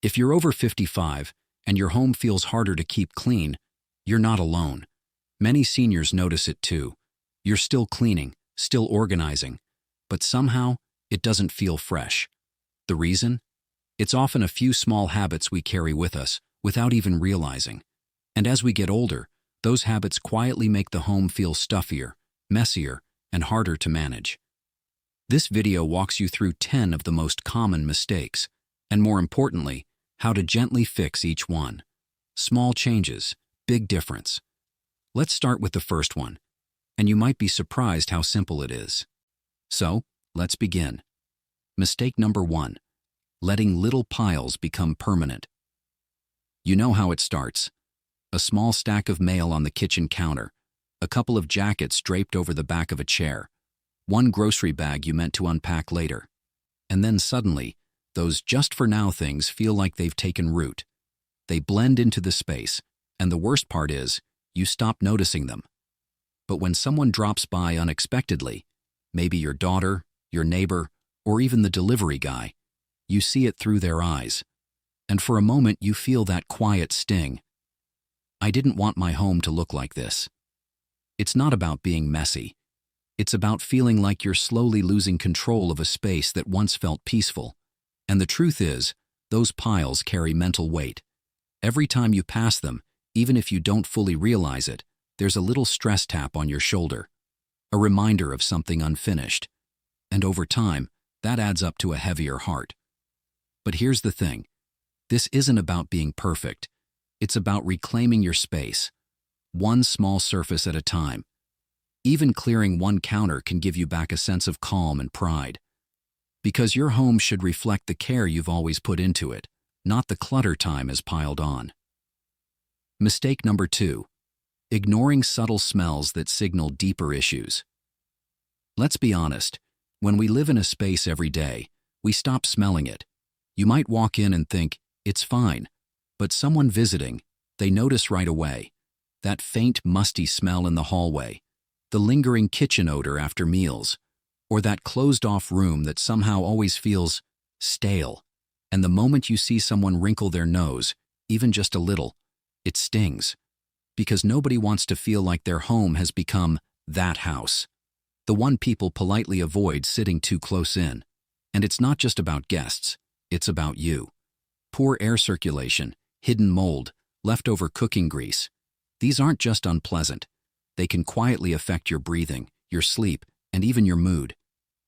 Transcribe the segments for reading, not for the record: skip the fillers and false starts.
If you're over 55 and your home feels harder to keep clean, you're not alone. Many seniors notice it too. You're still cleaning, still organizing, but somehow it doesn't feel fresh. The reason? It's often a few small habits we carry with us without even realizing. And as we get older, those habits quietly make the home feel stuffier, messier, and harder to manage. This video walks you through 10 of the most common mistakes, and more importantly, how to gently fix each one. Small changes, big difference. Let's start with the first one, and you might be surprised how simple it is. So, let's begin. Mistake number 1. Letting little piles become permanent. You know how it starts. A small stack of mail on the kitchen counter, a couple of jackets draped over the back of a chair, one grocery bag you meant to unpack later. And then suddenly, those just-for-now things feel like they've taken root. They blend into the space, and the worst part is, you stop noticing them. But when someone drops by unexpectedly, maybe your daughter, your neighbor, or even the delivery guy, you see it through their eyes. And for a moment you feel that quiet sting. I didn't want my home to look like this. It's not about being messy. It's about feeling like you're slowly losing control of a space that once felt peaceful. And the truth is, those piles carry mental weight. Every time you pass them, even if you don't fully realize it, there's a little stress tap on your shoulder, a reminder of something unfinished. And over time, that adds up to a heavier heart. But here's the thing. This isn't about being perfect. It's about reclaiming your space, one small surface at a time. Even clearing one counter can give you back a sense of calm and pride. Because your home should reflect the care you've always put into it, not the clutter time has piled on. Mistake number 2. Ignoring subtle smells that signal deeper issues. Let's be honest, when we live in a space every day, we stop smelling it. You might walk in and think, it's fine, but someone visiting, they notice right away. That faint, musty smell in the hallway, the lingering kitchen odor after meals, or that closed-off room that somehow always feels stale. And the moment you see someone wrinkle their nose, even just a little, it stings. Because nobody wants to feel like their home has become that house, the one people politely avoid sitting too close in. And it's not just about guests, it's about you. Poor air circulation, hidden mold, leftover cooking grease. These aren't just unpleasant. They can quietly affect your breathing, your sleep, and even your mood.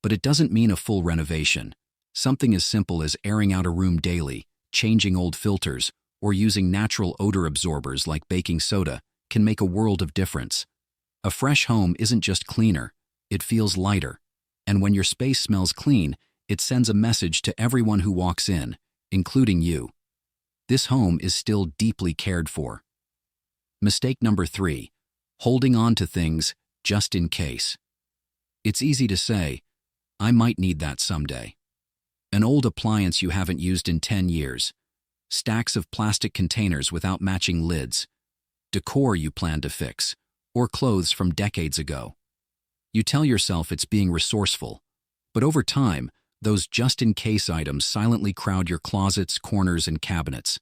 But it doesn't mean a full renovation. Something as simple as airing out a room daily, changing old filters, or using natural odor absorbers like baking soda can make a world of difference. A fresh home isn't just cleaner, it feels lighter. And when your space smells clean, it sends a message to everyone who walks in, including you. This home is still deeply cared for. Mistake number 3. Holding on to things just in case. It's easy to say, I might need that someday. An old appliance you haven't used in 10 years. Stacks of plastic containers without matching lids. Decor you plan to fix, or clothes from decades ago. You tell yourself it's being resourceful, but over time, those just-in-case items silently crowd your closets, corners, and cabinets.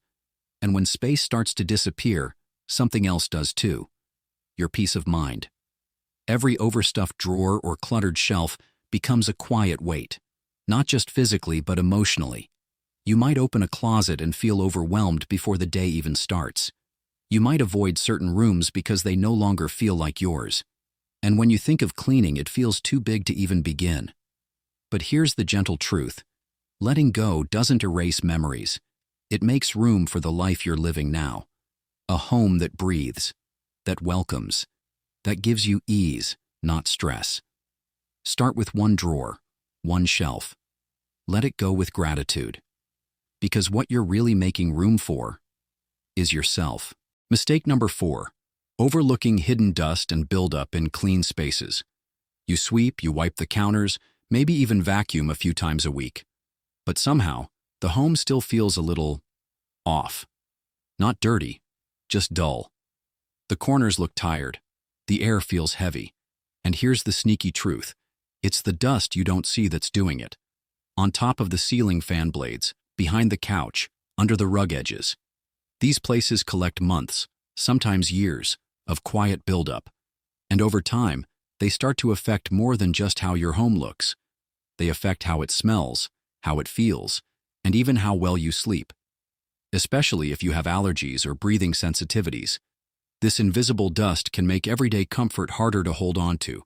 And when space starts to disappear, something else does too. Your peace of mind. Every overstuffed drawer or cluttered shelf becomes a quiet weight, not just physically but emotionally. You might open a closet and feel overwhelmed before the day even starts. You might avoid certain rooms because they no longer feel like yours. And when you think of cleaning, it feels too big to even begin. But here's the gentle truth. Letting go doesn't erase memories. It makes room for the life you're living now. A home that breathes, that welcomes, that gives you ease, not stress. Start with one drawer, one shelf. Let it go with gratitude. Because what you're really making room for is yourself. Mistake number 4. Overlooking hidden dust and buildup in clean spaces. You sweep, you wipe the counters, maybe even vacuum a few times a week. But somehow, the home still feels a little off. Not dirty, just dull. The corners look tired. The air feels heavy. And here's the sneaky truth. It's the dust you don't see that's doing it. On top of the ceiling fan blades, behind the couch, under the rug edges. These places collect months, sometimes years, of quiet buildup. And over time, they start to affect more than just how your home looks. They affect how it smells, how it feels, and even how well you sleep. Especially if you have allergies or breathing sensitivities. This invisible dust can make everyday comfort harder to hold on to.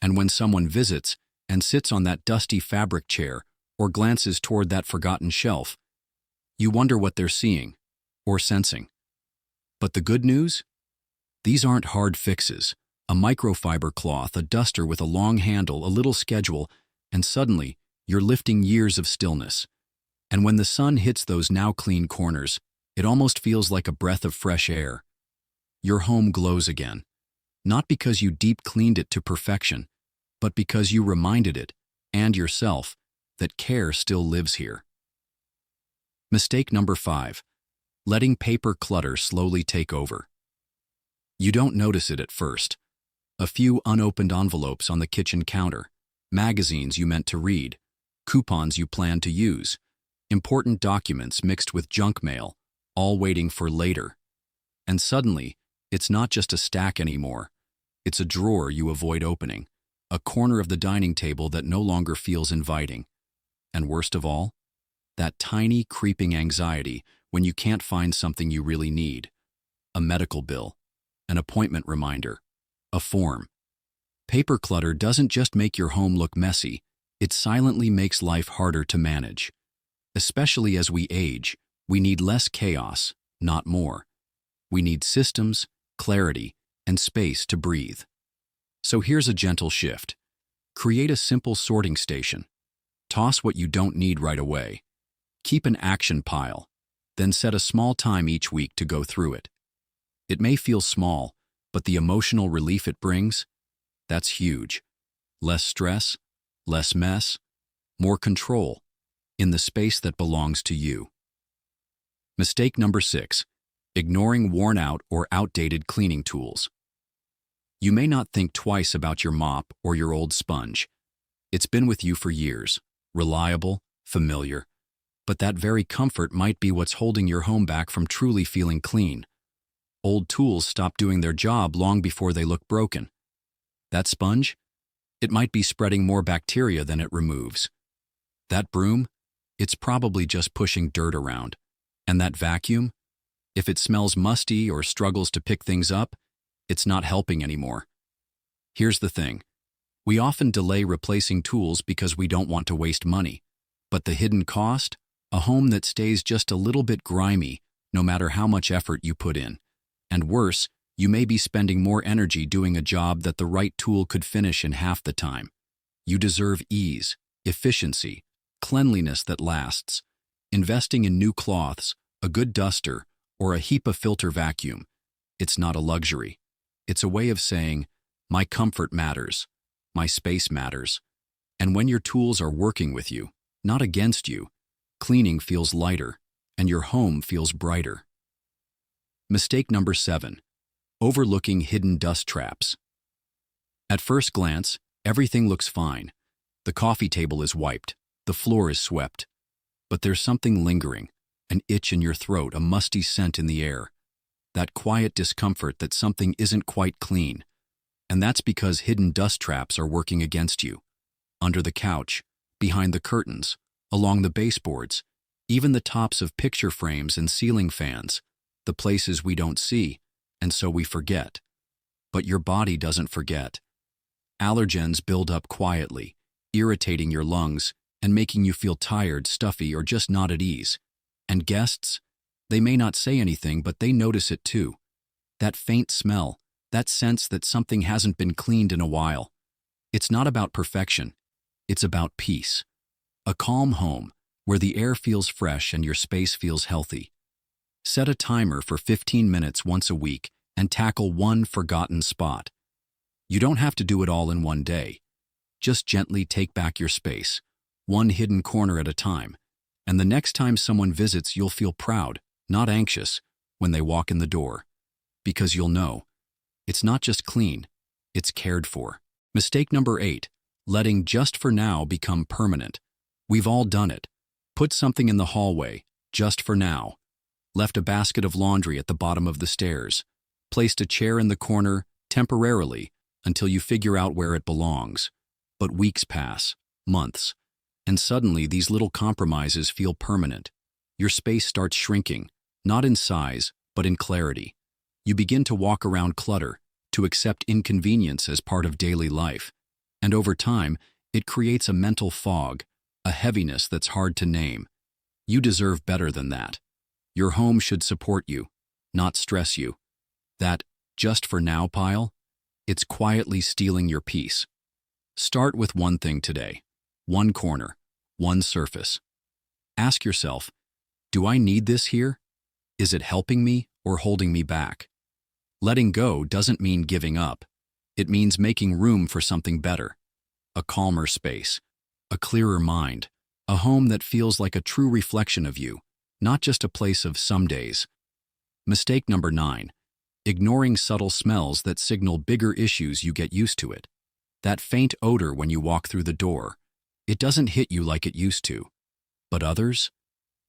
And when someone visits and sits on that dusty fabric chair or glances toward that forgotten shelf, you wonder what they're seeing or sensing. But the good news? These aren't hard fixes. A microfiber cloth, a duster with a long handle, a little schedule, and suddenly you're lifting years of stillness. And when the sun hits those now clean corners, it almost feels like a breath of fresh air. Your home glows again, not because you deep cleaned it to perfection, but because you reminded it, and yourself, that care still lives here. Mistake number 5. Letting paper clutter slowly take over. You don't notice it at first. A few unopened envelopes on the kitchen counter, magazines you meant to read, coupons you planned to use, important documents mixed with junk mail, all waiting for later. And suddenly, it's not just a stack anymore. It's a drawer you avoid opening, a corner of the dining table that no longer feels inviting. And worst of all, that tiny, creeping anxiety when you can't find something you really need. A medical bill, an appointment reminder, a form. Paper clutter doesn't just make your home look messy, it silently makes life harder to manage. Especially as we age, we need less chaos, not more. We need systems, clarity, and space to breathe. So here's a gentle shift. Create a simple sorting station. Toss what you don't need right away. Keep an action pile, then set a small time each week to go through it. It may feel small, but the emotional relief it brings, that's huge. Less stress, less mess, more control, in the space that belongs to you. Mistake number 6. Ignoring worn-out or outdated cleaning tools. You may not think twice about your mop or your old sponge. It's been with you for years, reliable, familiar, but that very comfort might be what's holding your home back from truly feeling clean. Old tools stop doing their job long before they look broken. That sponge? It might be spreading more bacteria than it removes. That broom? It's probably just pushing dirt around. And that vacuum? If it smells musty or struggles to pick things up, it's not helping anymore. Here's the thing. We often delay replacing tools because we don't want to waste money. But the hidden cost? A home that stays just a little bit grimy, no matter how much effort you put in. And worse, you may be spending more energy doing a job that the right tool could finish in half the time. You deserve ease, efficiency, cleanliness that lasts. Investing in new cloths, a good duster, or a HEPA filter vacuum. It's not a luxury. It's a way of saying, my comfort matters, my space matters. And when your tools are working with you, not against you, cleaning feels lighter, and your home feels brighter. Mistake number 7. Overlooking hidden dust traps. At first glance, everything looks fine. The coffee table is wiped, the floor is swept. But there's something lingering, an itch in your throat, a musty scent in the air. That quiet discomfort that something isn't quite clean. And that's because hidden dust traps are working against you. Under the couch, behind the curtains, along the baseboards, even the tops of picture frames and ceiling fans, the places we don't see, and so we forget. But your body doesn't forget. Allergens build up quietly, irritating your lungs and making you feel tired, stuffy, or just not at ease. And guests? They may not say anything, but they notice it too. That faint smell, that sense that something hasn't been cleaned in a while. It's not about perfection. It's about peace. A calm home, where the air feels fresh and your space feels healthy. Set a timer for 15 minutes once a week and tackle one forgotten spot. You don't have to do it all in one day. Just gently take back your space, one hidden corner at a time. And the next time someone visits, you'll feel proud, not anxious, when they walk in the door. Because you'll know, it's not just clean, it's cared for. Mistake number 8, letting just for now become permanent. We've all done it. Put something in the hallway, just for now. Left a basket of laundry at the bottom of the stairs. Placed a chair in the corner, temporarily, until you figure out where it belongs. But weeks pass, months, and suddenly these little compromises feel permanent. Your space starts shrinking, not in size, but in clarity. You begin to walk around clutter, to accept inconvenience as part of daily life. And over time, it creates a mental fog, a heaviness that's hard to name. You deserve better than that. Your home should support you, not stress you. That just for now pile, it's quietly stealing your peace. Start with one thing today, one corner, one surface. Ask yourself, do I need this here? Is it helping me or holding me back? Letting go doesn't mean giving up. It means making room for something better. A calmer space, a clearer mind, a home that feels like a true reflection of you, not just a place of some days. Mistake number 9. Ignoring subtle smells that signal bigger issues. You get used to it. That faint odor when you walk through the door. It doesn't hit you like it used to. But others?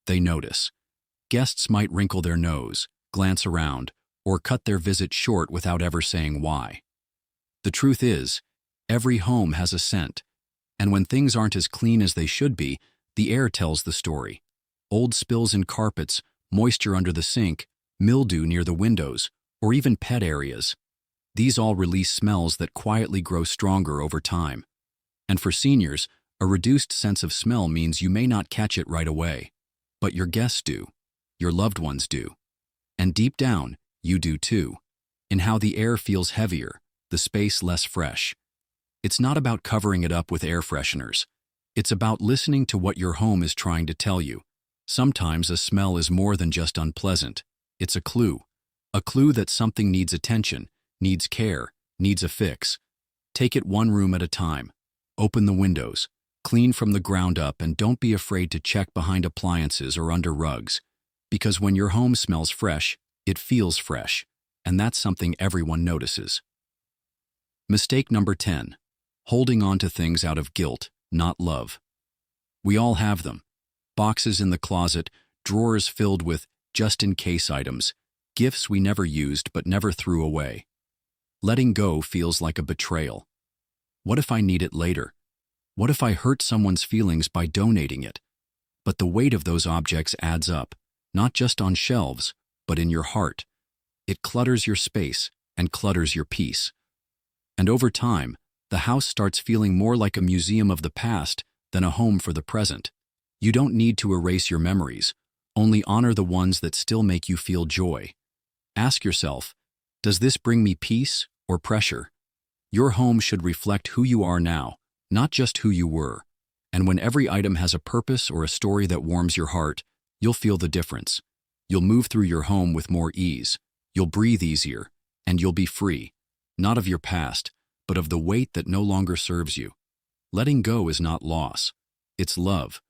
They notice. Guests might wrinkle their nose, glance around, or cut their visit short without ever saying why. The truth is, every home has a scent, and when things aren't as clean as they should be, the air tells the story. Old spills in carpets, moisture under the sink, mildew near the windows, or even pet areas. These all release smells that quietly grow stronger over time. And for seniors, a reduced sense of smell means you may not catch it right away. But your guests do. Your loved ones do. And deep down, you do too. In how the air feels heavier, the space less fresh. It's not about covering it up with air fresheners. It's about listening to what your home is trying to tell you. Sometimes a smell is more than just unpleasant. It's a clue. A clue that something needs attention, needs care, needs a fix. Take it one room at a time. Open the windows. Clean from the ground up, and don't be afraid to check behind appliances or under rugs. Because when your home smells fresh, it feels fresh. And that's something everyone notices. Mistake number 10. Holding on to things out of guilt, not love. We all have them. Boxes in the closet, drawers filled with just-in-case items, gifts we never used but never threw away. Letting go feels like a betrayal. What if I need it later? What if I hurt someone's feelings by donating it? But the weight of those objects adds up, not just on shelves, but in your heart. It clutters your space and clutters your peace. And over time, the house starts feeling more like a museum of the past than a home for the present. You don't need to erase your memories, only honor the ones that still make you feel joy. Ask yourself, does this bring me peace or pressure? Your home should reflect who you are now, not just who you were. And when every item has a purpose or a story that warms your heart, you'll feel the difference. You'll move through your home with more ease. You'll breathe easier, and you'll be free, not of your past, but of the weight that no longer serves you. Letting go is not loss. It's love,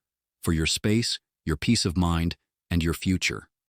for your space, your peace of mind, and your future.